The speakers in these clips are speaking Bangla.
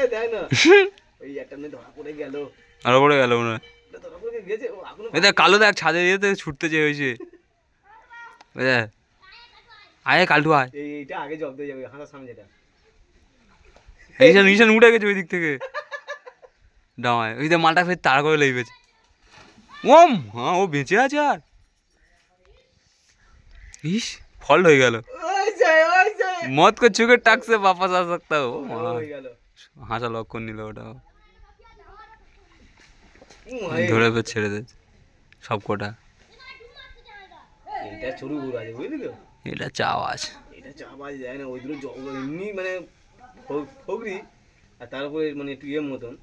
দেখ না ওই একটা মেয়ে ধরা পড়ে গেল মনে হয় দেখ কালো দেখ ছাদে দিয়ে ছুটতে চেয়ে হয়েছে আয় কালটু আয় এইটা আগে জব দিয়ে যাবে হাসার সামনে যেটা ঈশান উঠে গেছে ওই দিক থেকে ডামায় ওই দেখ মালটা ফের তাড়া করে লেগেছে ওম হ্যাঁ ও বেঁচে আছে আর ইস ফল্ট হয়ে গেল মত কো চুকে টাকসে वापस आ सकता हो হাসা লক্ষণ নিল ওটা ধরে ফের ছেড়ে দে সব কোটা এটা ছোট গরু আছে বুঝলি তো এটা চাওয়াজ এটা চাওয়াজ যায় না ওই দুটো এমনি মানে ফগরি আর তার উপরে মানে একটু ইয়ের মতন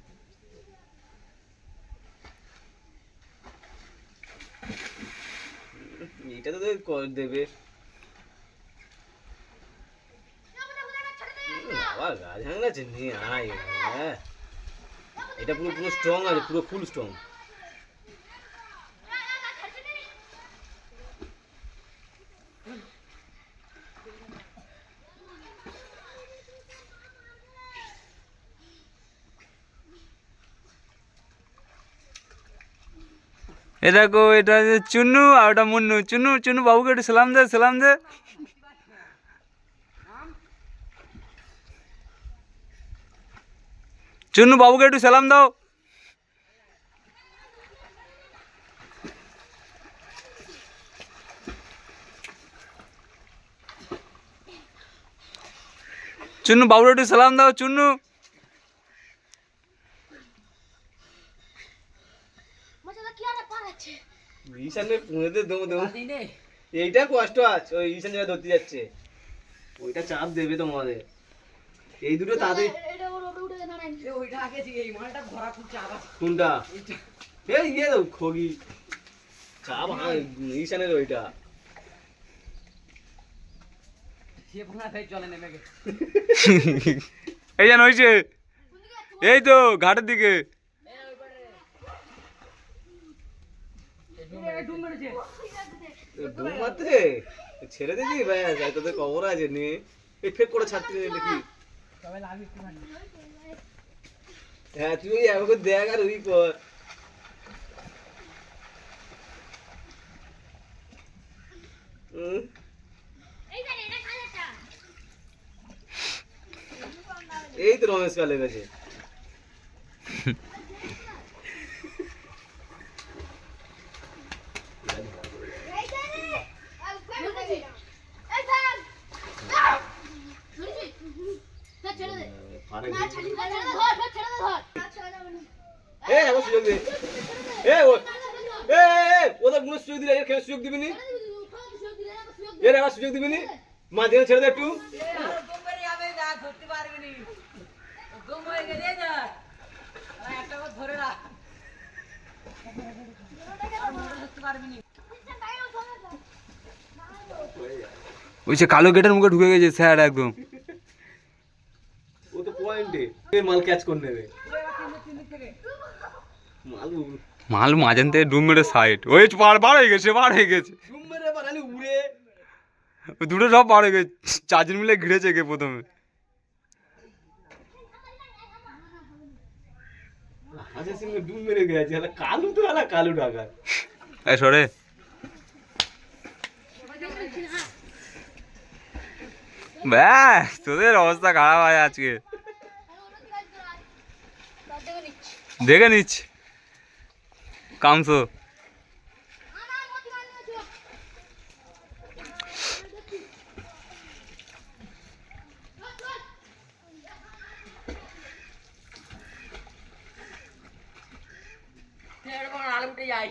এটা তো দেবে বাবা গাছ ভাঙছে নিয়ে আয় এটা পুরো পুরো স্ট্রং আছে পুরো ফুল স্ট্রং এ দেখো এটা চুন্নু আর ওটা মুন্নু চুন্নু চুন্নু বাবুকে একটু সালাম দে চুন্নু বাবুকে একটু সালাম দাও চুন্নু বাবুকে একটু সালাম দাও চুন্নু ঈশানের পুনেতে এইটা কষ্ট আছে ওই ঈশান যেটা ধরতে যাচ্ছে ওইটা চাপ দেবে তোমাদের এই দুটো তাদের কোনটা এই ইয়ে দাও খগি চাপ ঈশানের ওইটা এই জান হয়েছে এই তো ঘাটের দিকে ডুম মারতেছে ছেড়ে দিবি ব্যাস তোদের খবর আছে নিয়ে এই ফেক করে ছাড়তে দেখি হ্যাঁ তুই আমাকে দেখ আর ওই কর এই তো রমেশ কালে গেছে সুযোগ দে ওদের কোনো সুযোগ দিলে এর সুযোগ দিবি নি এর আবার সুযোগ দিবি নি মাঝে ছেড়ে দে একটু ওই যে কালো গেটের মুখে ঢুকে গেছে স্যার একদম ও তো পয়েন্টে মাল ক্যাচ করে নেবে মাল মাঝান থেকে ডুম মেরে সাইড ওই বার হয়ে গেছে ডুম মেরে বানালি উড়ে দুটো সব বার হয়ে গেছে চারজন মিলে ঘিরেছে কে প্রথমে ডুম মেরে গেছে কালু তো কালু ঢাকা সরে ব্যাস তোদের অবস্থা খারাপ হয় আজকে দেখে নিচ্ছি কামসো আলু উঠে যায়